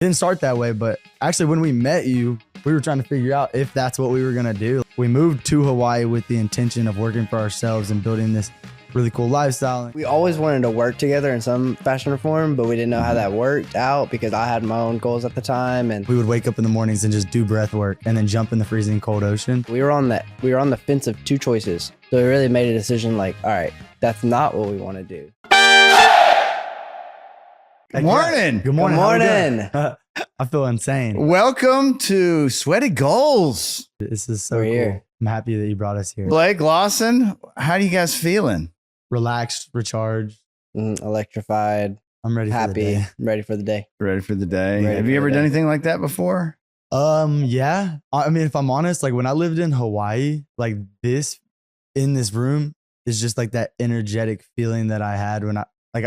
Didn't start that way, but actually when we met you, we were trying to figure out if that's what we were going to do. We moved to Hawaii with the intention of working for ourselves and building this really cool lifestyle. We always wanted to work together in some fashion or form, but we didn't know how that worked out because I had my own goals at the time. And We would wake up in the mornings and just do breath work and then jump in the freezing cold ocean. we were on the fence of two choices. So we really made a decision like, all right, that's not what we want to do. Heck Morning. yeah. Good morning. Good How we morning. doing? I feel insane. Welcome to Sweaty Goals. This is so We're cool. here. I'm happy that you brought us here. Blake Lawson, how do you guys feeling? Relaxed, recharged. Electrified, I'm ready for the happy, day. ready for the day. Ready for the day? Ready Have for you the ever day. done anything like that before? Yeah. I mean, if I'm honest, like when I lived in Hawaii, like this in this room is just like that energetic feeling that I had when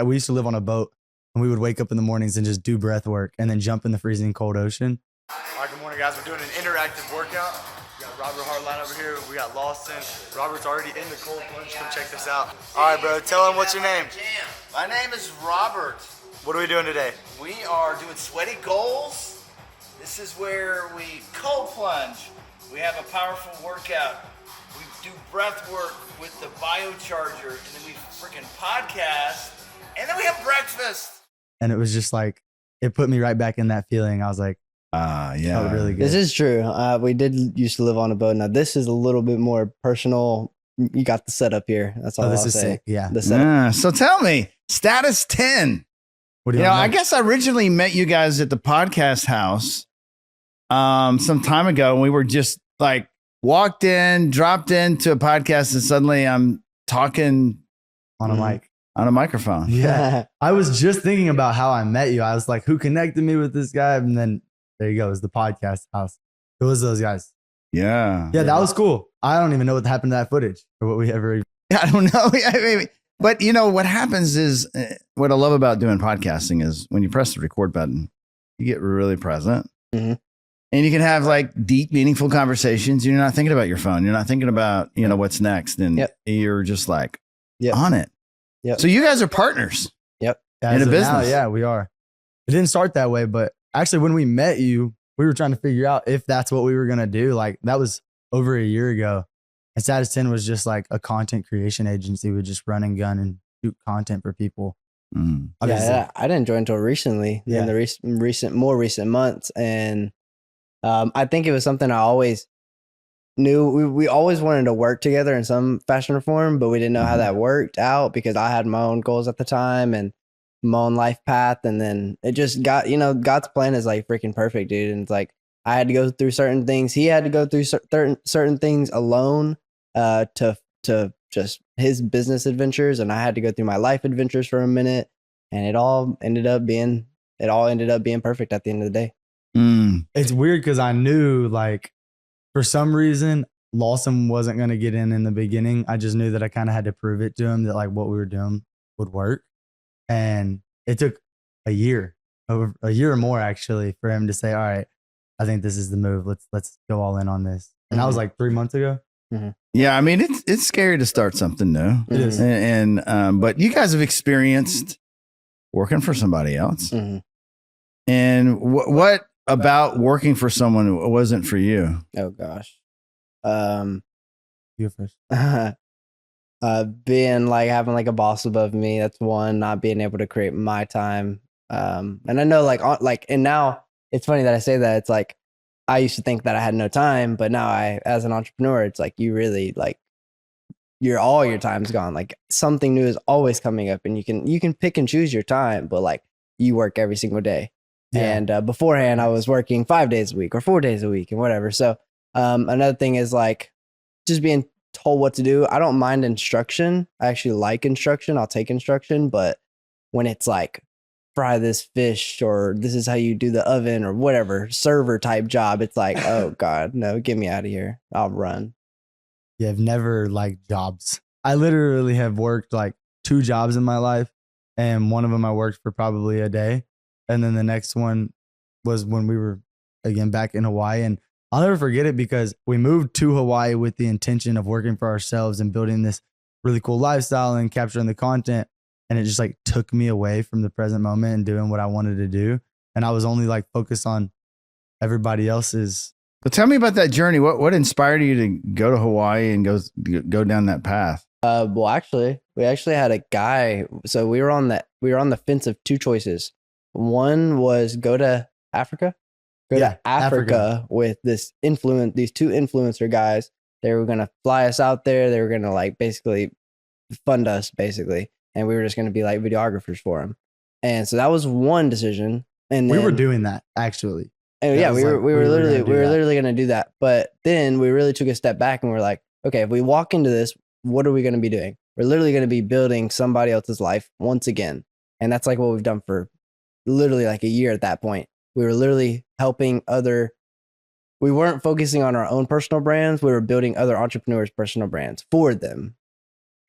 we used to live on a boat and we would wake up in the mornings and just do breath work and then jump in the freezing cold ocean. All right, good morning, guys. We're doing an interactive workout. We got Robert Hartline over here. We got Lawson. Robert's already in the cold plunge. Come check this out. All right, bro. Tell him what's your name. My name is Robert. What are we doing today? We are doing sweaty goals. This is where we cold plunge. We have a powerful workout. We do breath work with the biocharger, and then we freaking podcast, and then we have breakfast. And it was just like, it put me right back in that feeling. I was like, Yeah. felt really good. This is true. We did used to live on a boat. Now this is a little bit more personal. You got the setup here. That's all Oh, this I'll is say. sick. Yeah. The setup. Yeah. So tell me, status 10. What do You you know, want I next? guess I originally met you guys at the podcast house some time ago, and we were just like dropped into a podcast, and suddenly I'm talking on a mic. on a microphone. Yeah. I was just thinking about how I met you. I was like, who connected me with this guy? And then there you go. It was the podcast house. It was those guys. Yeah. Yeah, that was cool. I don't even know what happened to that footage or what we ever. I don't know. I mean, but you know, what happens is what I love about doing podcasting is when you press the record button, you get really present. Mhm. And you can have like deep, meaningful conversations. You're not thinking about your phone. You're not thinking about, what's next. And Yep. you're just like Yep. on it. Yep. So you guys are partners. As In a of now, business. yeah, we are. It didn't start that way, but actually, when we met you, we were trying to figure out if that's what we were gonna do. Like that was over a year ago, and Status 10 was just like a content creation agency. We just run and gun and shoot content for people. Mm. Obviously. Yeah, I didn't join until recently, Yeah. in the more recent months, and I think it was something I always knew. We always wanted to work together in some fashion or form, but we didn't know how that worked out because I had my own goals at the time and my own life path, and then it just got, God's plan is like freaking perfect, dude. And it's like I had to go through certain things. He had to go through certain things alone to just his business adventures, and I had to go through my life adventures for a minute, and it all ended up being perfect at the end of the day. Mm. It's weird because I knew like for some reason Lawson wasn't gonna get in the beginning. I just knew that I kind of had to prove it to him that like what we were doing would work, and it took over a year or more actually for him to say, all right, I think this is the move. Let's go all in on this. And that was like 3 months ago. Yeah. I mean, it's scary to start something new. It is. And but you guys have experienced working for somebody else. Mhm. And what about working for someone wasn't for you? Oh gosh. You go first. Being like having like a boss above me, that's one. Not being able to create my time, and I know and now it's funny that I say that. It's like I used to think that I had no time, but now as an entrepreneur, it's like you really like all your time's gone. Like something new is always coming up, and you can pick and choose your time, but like you work every single day. Yeah. And beforehand, I was working 5 days a week or 4 days a week and whatever. So another thing is like just being told what to do. I don't mind instruction. I actually like instruction. I'll take instruction. But when it's like fry this fish or this is how you do the oven or whatever server type job, it's like, oh God, no, get me out of here. I'll run. Yeah, I've never liked jobs. I literally have worked like 2 jobs in my life, and one of them I worked for probably a day. And then the next one was when we were again back in Hawaii. And I'll never forget it because we moved to Hawaii with the intention of working for ourselves and building this really cool lifestyle and capturing the content. And it just like took me away from the present moment and doing what I wanted to do. and I was only like focused on everybody else's. Well, tell me about that journey. What inspired you to go to Hawaii and go down that path? Well, actually, we actually had a guy. So we were on the fence of two choices. One was go to Africa, Yeah, to Africa with these two influencer guys. They were gonna fly us out there. They were gonna like basically fund us, basically, and we were just gonna be like videographers for them. And so that was one decision. And then, We were doing that actually. and that yeah, was we like, were literally gonna do that. going to do that. But then we really took a step back and we're like, okay, if we walk into this, what are we going to be doing? We're literally going to be building somebody else's life once again. And that's like what we've done for literally like a year at that point. We were literally helping we weren't focusing on our own personal brands. We were building other entrepreneurs' personal brands for them.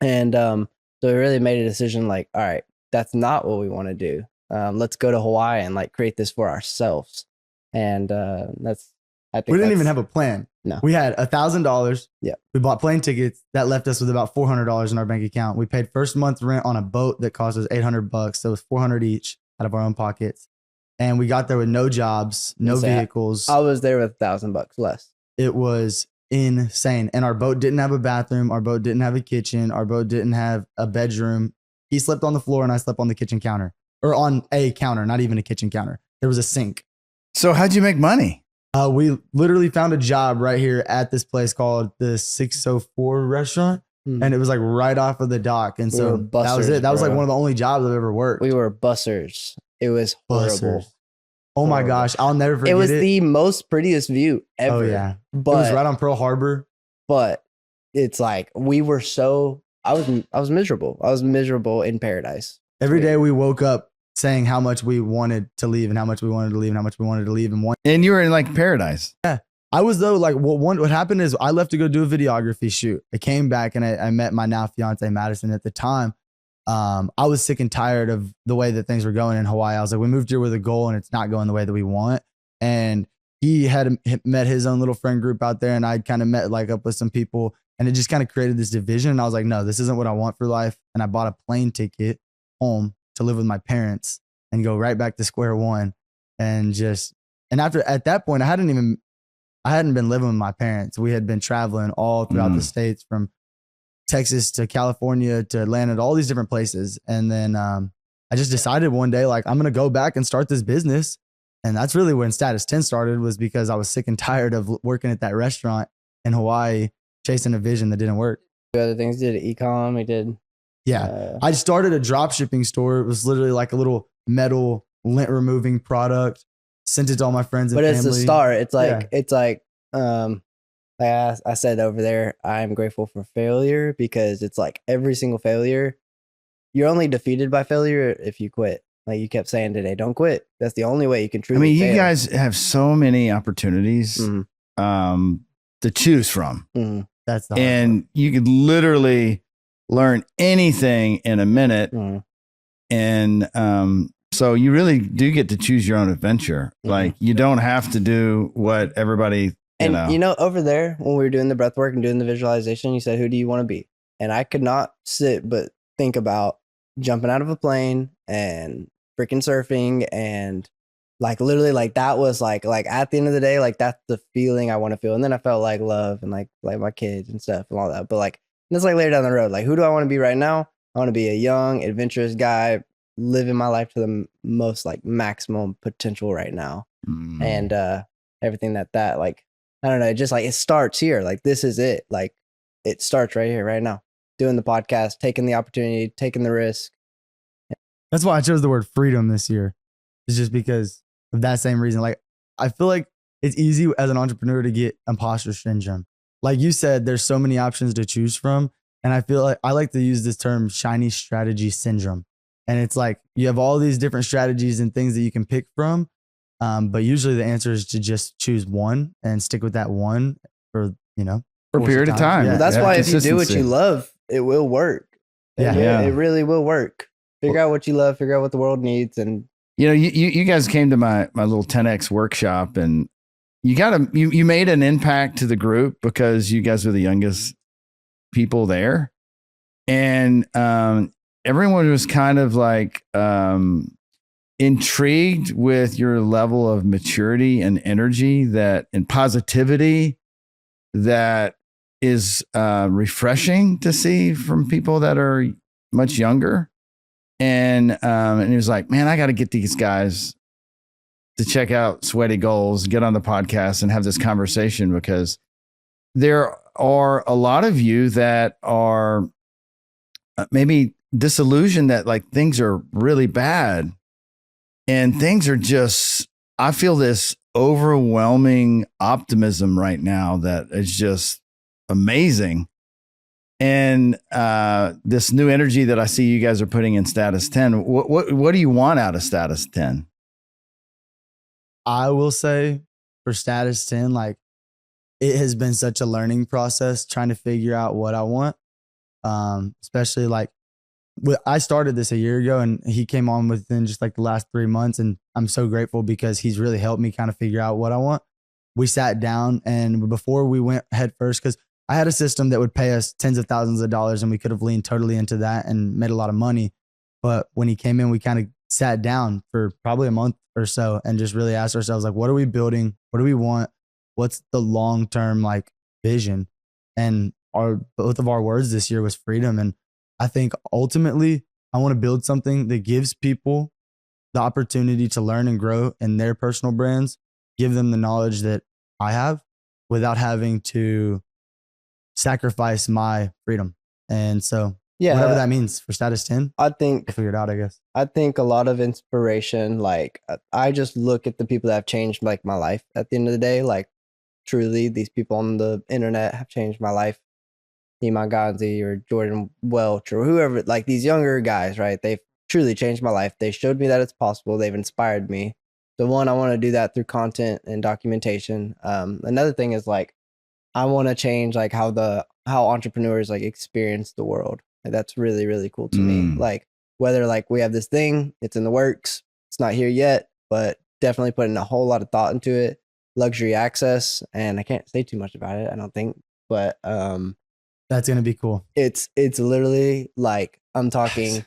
And so we really made a decision like, all right, that's not what we want to do. Let's go to Hawaii and like create this for ourselves. And I think We didn't even have a plan. No. We had $1,000. Yeah. We bought plane tickets. That left us with about $400 in our bank account. We paid first month rent on a boat that cost us $800. So it was $400 each out of our own pockets. And we got there with no jobs, no vehicles. I was there with $1,000 less. It was insane. And our boat didn't have a bathroom. Our boat didn't have a kitchen. Our boat didn't have a bedroom. He slept on the floor and I slept on the kitchen counter, or on a counter, not even a kitchen counter. There was a sink. So how'd you make money? We literally found a job right here at this place called the 604 restaurant. And it was like right off of the dock. And We so were that was bussers, it. That was like bro. one of the only jobs I've ever worked. We were bussers. It was horrible. Bussers. Oh my Horrible. gosh. I'll never forget It was the most prettiest view ever. Oh yeah. But It was right on Pearl Harbor. but it's like we were I was miserable. I was miserable in paradise. Every day we woke up saying how much we wanted to leave and how much we wanted to leave and how much we wanted to leave. And And you were in like paradise. I was though, like what happened is I left to go do a videography shoot. I came back and I met my now fiance Madison. At the time, I was sick and tired of the way that things were going in Hawaii. I was like, we moved here with a goal and it's not going the way that we want. And he had met his own little friend group out there, and I'd kind of met like up with some people, and it just kind of created this division. And I was like, no, this isn't what I want for life. And I bought a plane ticket home to live with my parents and go right back to square one. And at that point, I hadn't been living with my parents. We had been traveling all throughout the states, from Texas to California to Atlanta to all these different places. And then I just decided one day, like, I'm going to go back and start this business. And that's really when Status 10 started, was because I was sick and tired of working at that restaurant in Hawaii, chasing a vision that didn't work. Other things, did e-com, we did. Yeah. I started a drop shipping store. It was literally like a little metal lint removing product. Sent it to all my friends and But family. it's the start. It's like Yeah. it's like I said over there, I'm grateful for failure, because it's like every single failure, you're only defeated by failure if you quit. Like you kept saying today, don't quit. That's the only way you can I truly mean, you fail. guys have so many opportunities Mhm. to choose from. Mhm. That's the hard And you could literally learn anything in a minute. Mhm. And so you really do get to choose your own adventure. Mhm. Like you don't have to do what everybody, And you know. over there, when we were doing the breath work and doing the visualization, you said, who do you want to be? And I could not sit but think about jumping out of a plane and freaking surfing, and like literally like that was like at the end of the day, like that's the feeling I want to feel. And then I felt like love and like my kids and stuff and all that. But like that's like later down the road. Like, who do I want to be right now? I want to be a young, adventurous guy living my life to the most like maximum potential right now. Mm. And everything that like, I don't know, it just like it starts here. Like this is it. Like it starts right here, right now. Doing the podcast, taking the opportunity, taking the risk. That's why I chose the word freedom this year. It's just because of that same reason. Like, I feel like it's easy as an entrepreneur to get imposter syndrome. Like you said, there's so many options to choose from. And I feel like I like to use this term shiny strategy syndrome. And it's like you have all these different strategies and things that you can pick from. But usually the answer is to just choose one and stick with that one for a period of time. Yeah. Well, that's Yeah, why if you do what consistency. you love, it will work. Yeah. It really will work. Figure out what you love, figure out what the world needs. And You know, you guys came to my little 10X workshop, and you made an impact to the group because you guys were the youngest people there. And everyone was kind of like intrigued with your level of maturity and energy and positivity that is refreshing to see from people that are much younger. And he was like, man, I got to get these guys to check out Sweaty Goals, get on the podcast and have this conversation, because there are a lot of you that are maybe disillusioned that like things are really bad and things are just, I feel this overwhelming optimism right now that is just amazing. And this new energy that I see you guys are putting in Status 10, what do you want out of Status 10? I will say for Status 10, like it has been such a learning process trying to figure out what I want. Especially like I started this a year ago and he came on within just like the last 3 months. And I'm so grateful because he's really helped me kind of figure out what I want. We sat down and before we went head first, because I had a system that would pay us tens of thousands of dollars and we could have leaned totally into that and made a lot of money. But when he came in, we kind of sat down for probably a month or so and just really asked ourselves, like, what are we building? What do we want? What's the long-term like vision? And both of our words this year was freedom. And I think ultimately I want to build something that gives people the opportunity to learn and grow in their personal brands, give them the knowledge that I have without having to sacrifice my freedom. And so whatever that means for Status 10, I think we'll figure it out, I guess. I think a lot of inspiration, like I just look at the people that have changed like my life at the end of the day. Like truly these people on the internet have changed my life. Iman Gandhi or Jordan Welch or whoever, like these younger guys, right? They've truly changed my life. They showed me that it's possible. They've inspired me. So one, I want to do that through content and documentation. Another thing is like, I want to change like how entrepreneurs like experience the world. Like, that's really, really cool to me. Like whether like we have this thing, it's in the works, it's not here yet, but definitely putting a whole lot of thought into it. Luxury access, and I can't say too much about it, I don't think, but that's going to be cool. It's literally like, I'm talking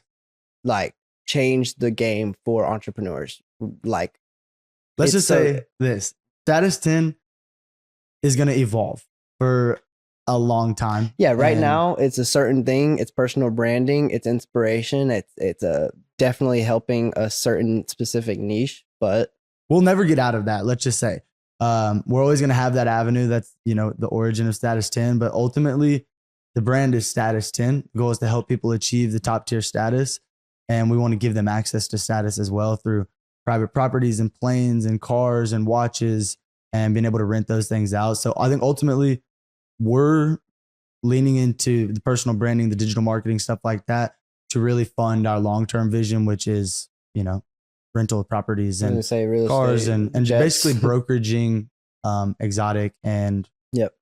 like change the game for entrepreneurs. Like, let's just say this, Status 10 is going to evolve for a long time. Yeah. Right now it's a certain thing. It's personal branding. It's inspiration. It's definitely helping a certain specific niche, but we'll never get out of that. Let's just say, we're always going to have that avenue. That's, the origin of Status 10, but ultimately the brand is Status 10. The goal is to help people achieve the top tier status. And we want to give them access to status as well through private properties and planes and cars and watches and being able to rent those things out. So I think ultimately we're leaning into the personal branding, the digital marketing, stuff like that to really fund our long-term vision, which is, rental properties and real cars estate, and jets. basically brokeraging exotic and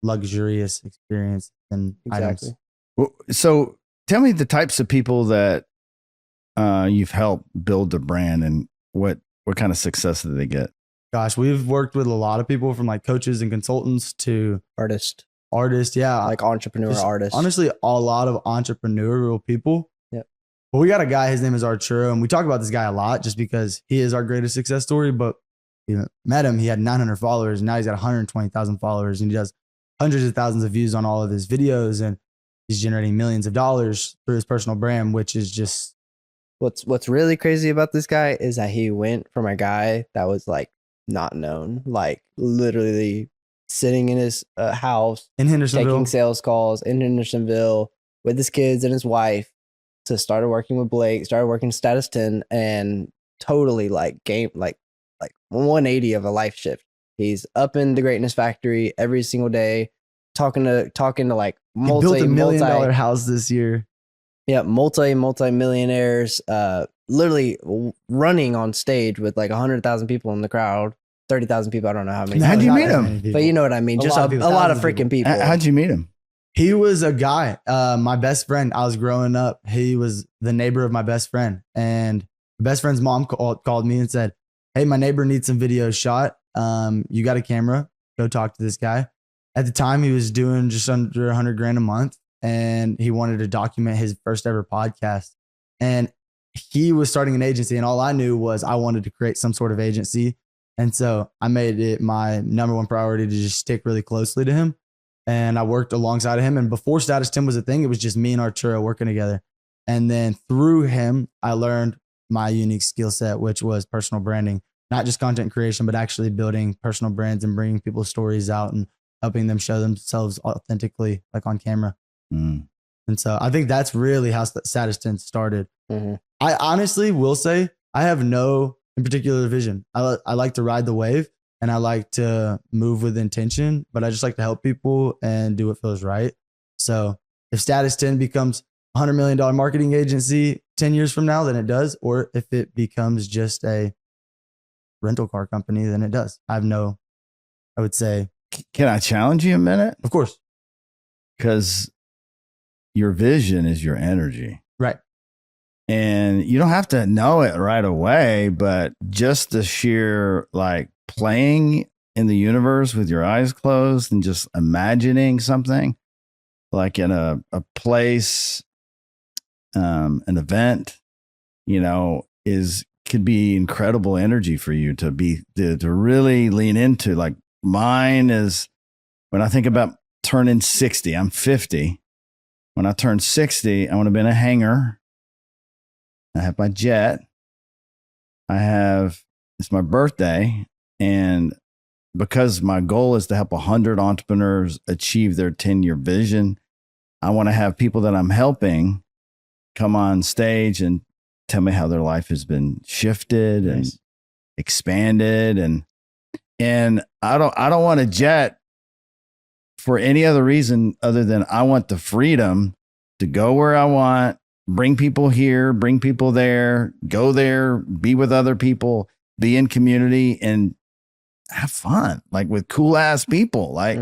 luxurious experience and items. Well, so tell me the types of people that you've helped build the brand and what kind of success did they get? Gosh, we've worked with a lot of people from like coaches and consultants to artists. Yeah. Like entrepreneur artists. Honestly, a lot of entrepreneurial people. Yep. But we got a guy, his name is Arturo, and we talk about this guy a lot just because he is our greatest success story. But met him, he had 900 followers, and now he's got 120,000 followers, and he does hundreds of thousands of views on all of his videos, and he's generating millions of dollars through his personal brand, which is just what's really crazy about this guy is that he went from a guy that was like not known, like literally sitting in his house in Hendersonville, taking sales calls in Hendersonville with his kids and his wife, to started working with Blake, started working Status 10, and totally like 180 of a life shift. He's up in the Greatness Factory every single day, talking to like he built $1 million house this year. Yeah, multi-millionaires, literally running on stage with like 100,000 people in the crowd, 30,000 people. I don't know how many. How'd you meet him? But you know what I mean. Just a lot of freaking people. How'd you meet him? He was a guy, my best friend. I was growing up. He was the neighbor of my best friend, and my best friend's mom called me and said, "Hey, my neighbor needs some videos shot. You got a camera? Go talk to this guy." At the time, he was doing just under $100,000 a month, and he wanted to document his first ever podcast. And he was starting an agency, and all I knew was I wanted to create some sort of agency. And so I made it my number one priority to just stick really closely to him. And I worked alongside of him. And before Status 10 was a thing, it was just me and Arturo working together. And then through him, I learned my unique skill set, which was personal branding, not just content creation, but actually building personal brands and bringing people's stories out and helping them show themselves authentically, like on camera. Mm. And so I think that's really how Status 10 started. Mhm. I honestly will say I have no in particular vision. I like to ride the wave and I like to move with intention, but I just like to help people and do what feels right. So if Status 10 becomes $100 million marketing agency 10 years from now, then it does. Or if it becomes just a rental car company, then it does. I would say. Can I challenge you a minute? Of course. Because your vision is your energy. Right. And you don't have to know it right away, but just the sheer like playing in the universe with your eyes closed and just imagining something like in a place, an event, could be incredible energy for you to really lean into. Like mine is when I think about turning 60, I'm 50. When I turn 60, I want to be in a hangar. I have my jet. It's my birthday. And because my goal is to help 100 entrepreneurs achieve their 10-year vision, I want to have people that I'm helping come on stage and tell me how their life has been shifted and expanded. And I don't want a jet for any other reason other than I want the freedom to go where I want, bring people here, bring people there, go there, be with other people, be in community and have fun, like with cool ass people. Like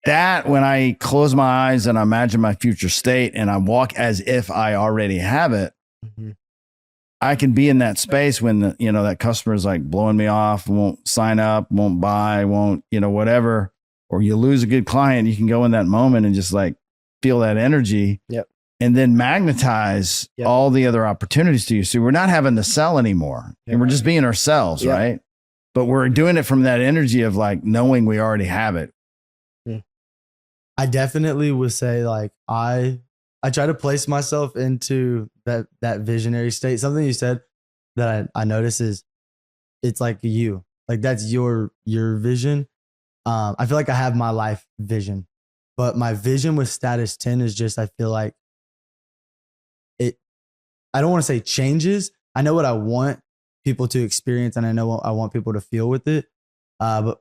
that, when I close my eyes and I imagine my future state and I walk as if I already have it, I can be in that space when that customer is like blowing me off, won't sign up, won't buy, won't, whatever, or you lose a good client. You can go in that moment and just like feel that energy. Yep. And then magnetize all the other opportunities to you. So we're not having to sell anymore and we're just being ourselves, right? But we're doing it from that energy of like knowing we already have it. I definitely would say like I try to place myself into that visionary state. Something you said that I notice is it's like you, like that's your vision. I feel like I have my life vision, but my vision with Status 10 is just, I feel like I don't want to say changes. I know what I want people to experience and I know what I want people to feel with it. But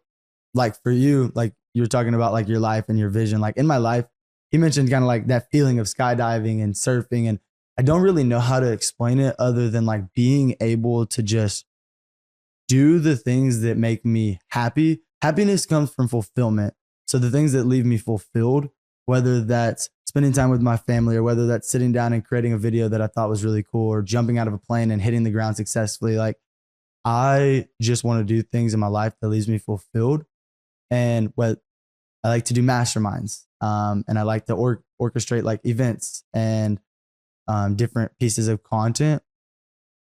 like for you, like you're talking about like your life and your vision, like in my life, he mentioned kind of like that feeling of skydiving and surfing. And I don't really know how to explain it other than like being able to just do the things that make me happy. Happiness comes from fulfillment. So the things that leave me fulfilled, whether that's spending time with my family or whether that's sitting down and creating a video that I thought was really cool or jumping out of a plane and hitting the ground successfully. Like I just want to do things in my life that leaves me fulfilled. And what I like to do masterminds. And I like to orchestrate like events and different pieces of content.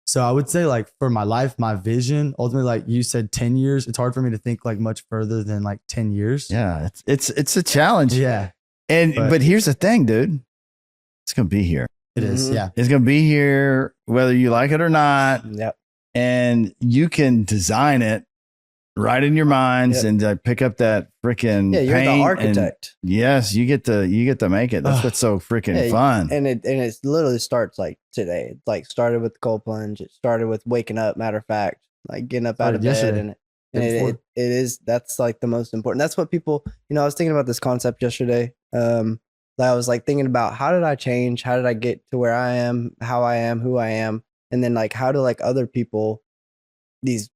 So I would say like for my life, my vision, ultimately, like you said, 10 years, it's hard for me to think like much further than like 10 years. Yeah. It's a challenge. Yeah. But here's the thing, dude. It's going to be here. It is. Yeah. It's going to be here, whether you like it or not. Yep. And you can design it right in your minds and pick up that freaking you're paint the architect. Yes, you get to make it. That's what's so freaking fun. And it literally starts like today. It like started with the cold plunge. It started with waking up. Matter of fact, like getting up out of bed and it is, that's like the most important. That's what people, I was thinking about this concept yesterday. I was like thinking about how did I change? How did I get to where I am, how I am, who I am? And then like, how do like other people, these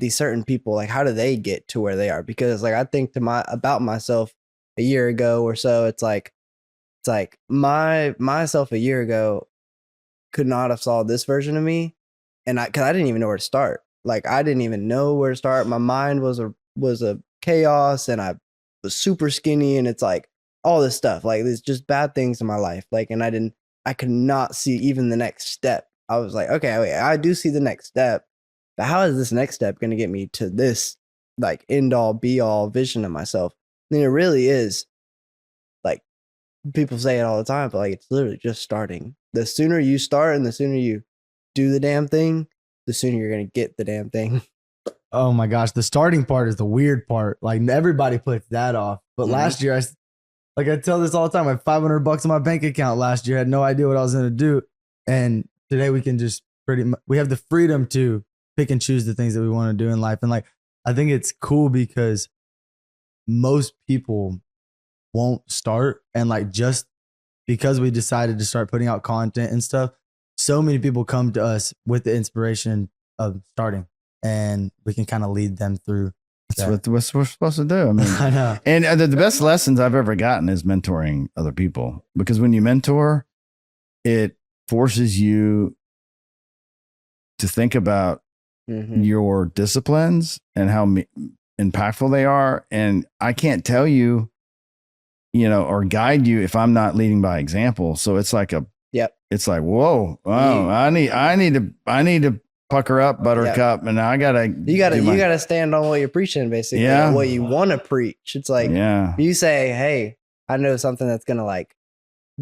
certain people, like how do they get to where they are? Because like, I think about myself a year ago or so, it's like myself a year ago could not have saw this version of me. And cause I didn't even know where to start. Like, I didn't even know where to start. My mind was a chaos and I was super skinny and it's like all this stuff, like there's just bad things in my life. Like, and I didn't I could not see even the next step. I was like, okay, wait, I do see the next step, but how is this next step going to get me to this like end all be all vision of myself? And it really is, like, people say it all the time, but like it's literally just starting. The sooner you start and the sooner you do the damn thing, the sooner you're going to get the damn thing. Oh my gosh, the starting part is the weird part. Like everybody puts that off. But last year, I tell this all the time. I had $500 in my bank account last year. I had no idea what I was going to do. And today we can just we have the freedom to pick and choose the things that we want to do in life. And like, I think it's cool because most people won't start. And like, just because we decided to start putting out content and stuff, so many people come to us with the inspiration of starting, and we can kind of lead them through. That's what we're supposed to do. I mean, I know. And the best lessons I've ever gotten is mentoring other people, because when you mentor, it forces you to think about your disciplines and how impactful they are. And I can't tell you, or guide you if I'm not leading by example. So it's like it's like, whoa, wow, I need to pucker up, buttercup, and I gotta you gotta stand on what you're preaching, basically. Yeah. What you want to preach. It's like, yeah. you say, hey, I know something that's gonna like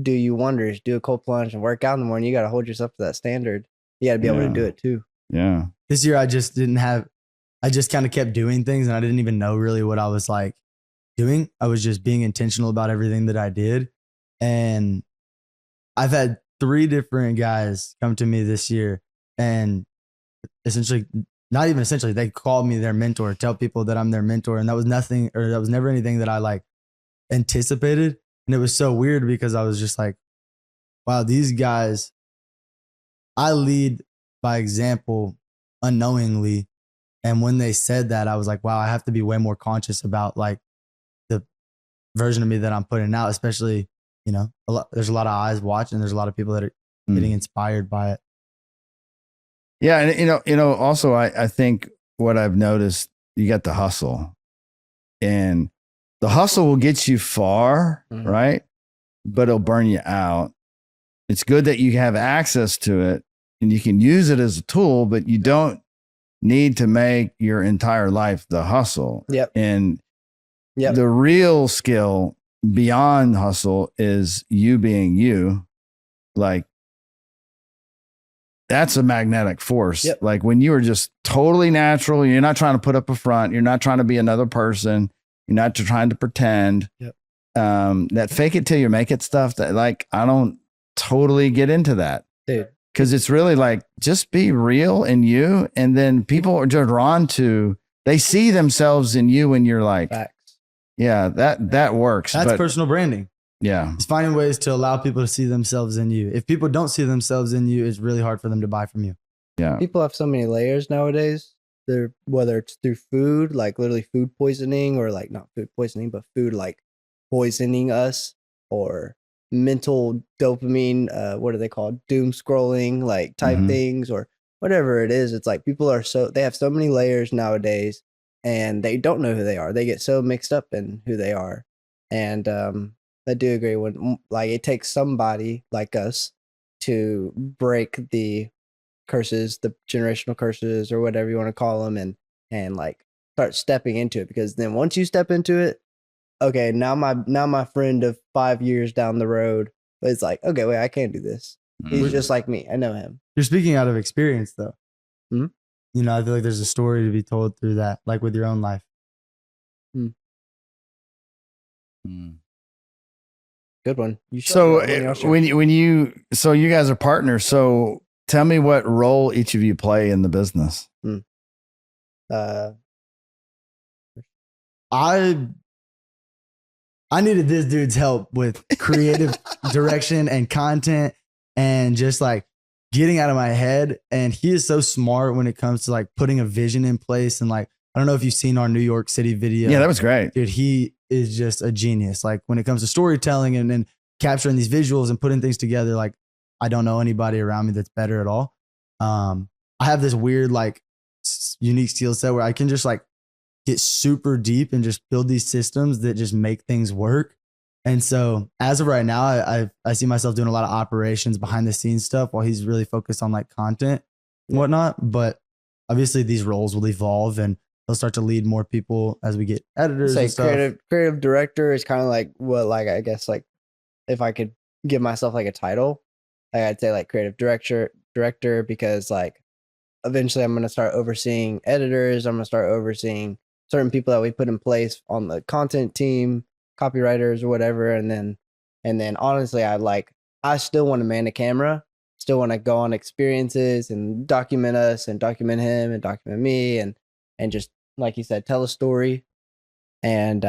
do you wonders, do a cold plunge and work out in the morning. You gotta hold yourself to that standard. You gotta be able to do it too. Yeah. This year I just kind of kept doing things, and I didn't even know really what I was like doing. I was just being intentional about everything that I did. And I've had 3 different guys come to me this year, and essentially, not even essentially, they called me their mentor, tell people that I'm their mentor. And that was nothing, or that was never anything that I like anticipated. And it was so weird because I was just like, wow, these guys, I lead by example unknowingly. And when they said that, I was like, wow, I have to be way more conscious about like the version of me that I'm putting out, especially, there's a lot of eyes watching. There's a lot of people that are getting inspired by it. Yeah. And, also I think what I've noticed, you got the hustle, and the hustle will get you far, right? But it'll burn you out. It's good that you have access to it and you can use it as a tool, but you don't need to make your entire life the hustle. Yep. And the real skill beyond hustle is you being you. Like, that's a magnetic force. Yep. Like when you are just totally natural, you're not trying to put up a front. You're not trying to be another person. You're not trying to pretend. Yep. That fake it till you make it stuff, that like, I don't totally get into that. Dude. Cause it's really like, just be real in you. And then people are just drawn to, they see themselves in you when you're like, Facts. yeah, that works. That's personal branding. Yeah. It's finding ways to allow people to see themselves in you. If people don't see themselves in you, it's really hard for them to buy from you. Yeah. People have so many layers nowadays. Whether it's through food, like literally food poisoning, or like not food poisoning, but food like poisoning us, or mental dopamine, what are they called? Doom scrolling, like type things, or whatever it is. It's like people they have so many layers nowadays, and they don't know who they are. They get so mixed up in who they are. And I do agree when like it takes somebody like us to break the curses, the generational curses, or whatever you want to call them, and like start stepping into it. Because then once you step into it, okay, now my friend of 5 years down the road is like, okay, wait, I can't do this. He's just like me. I know him. You're speaking out of experience though. Mm-hmm. I feel like there's a story to be told through that, like with your own life. Good one. So you guys are partners. So tell me what role each of you play in the business. I needed this dude's help with creative direction and content, and just like getting out of my head. And he is so smart when it comes to like putting a vision in place. And like, I don't know if you've seen our New York City video. Yeah, that was great. Dude, he is just a genius. Like when it comes to storytelling and capturing these visuals and putting things together, like I don't know anybody around me that's better at all. I have this weird, like unique skill set where I can just like get super deep and just build these systems that just make things work. And so as of right now, I see myself doing a lot of operations behind the scenes stuff while he's really focused on like content and whatnot. But obviously these roles will evolve and they'll start to lead more people as we get editors It's and like stuff. creative director is kind of like what, like, I guess, like if I could give myself like a title, like I'd say like creative director, because like eventually I'm going to start overseeing editors. I'm going to start overseeing certain people that we put in place on the content team, copywriters or whatever. And then honestly, I still want to man the camera, still want to go on experiences and document us and document him and document me and just, like you said, tell a story. And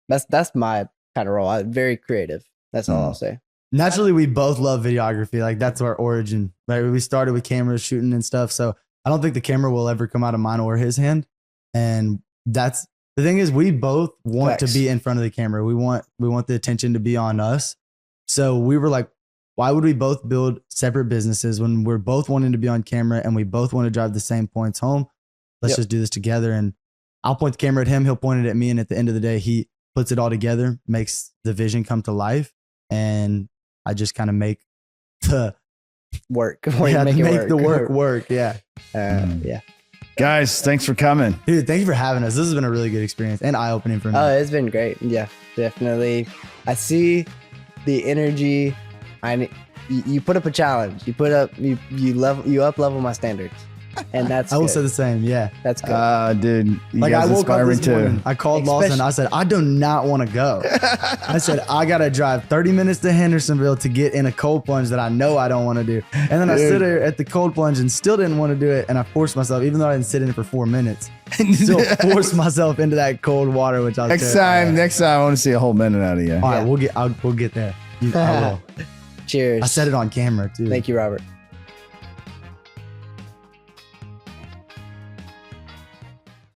that's my kind of role. I'm very creative. That's all I'll say. Naturally, we both love videography. Like that's our origin. Like we started with cameras shooting and stuff. So I don't think the camera will ever come out of mine or his hand. And that's the thing is we both want Facts. to be in front of the camera. We want the attention to be on us. So we were like, why would we both build separate businesses when we're both wanting to be on camera and we both want to drive the same points home? Let's just do this together. And I'll point the camera at him. He'll point it at me. And at the end of the day, he puts it all together, makes the vision come to life. And I just kind of make the Work. make the work. Yeah. Yeah. Guys, thanks for coming. Dude, thank you for having us. This has been a really good experience and eye-opening for me. Oh, it's been great. Yeah, definitely. I see the energy. You put up a challenge. You up level my standards, and that's I will good. say the same. Yeah. That's good. Dude, you Like guys I woke up inspire me this morning, too. I called Lawson. I said, I do not want to go. I said, I got to drive 30 minutes to Hendersonville to get in a cold plunge that I know I don't want to do. And then I Dude. stood there at the cold plunge and still didn't want to do it. And I forced myself, even though I didn't sit in it for 4 minutes, still forced myself into that cold water, which I was Next terrified. time, I want to see a whole minute out of you. All right, we'll get there. I will. Cheers. I said it on camera too. Thank you, Robert.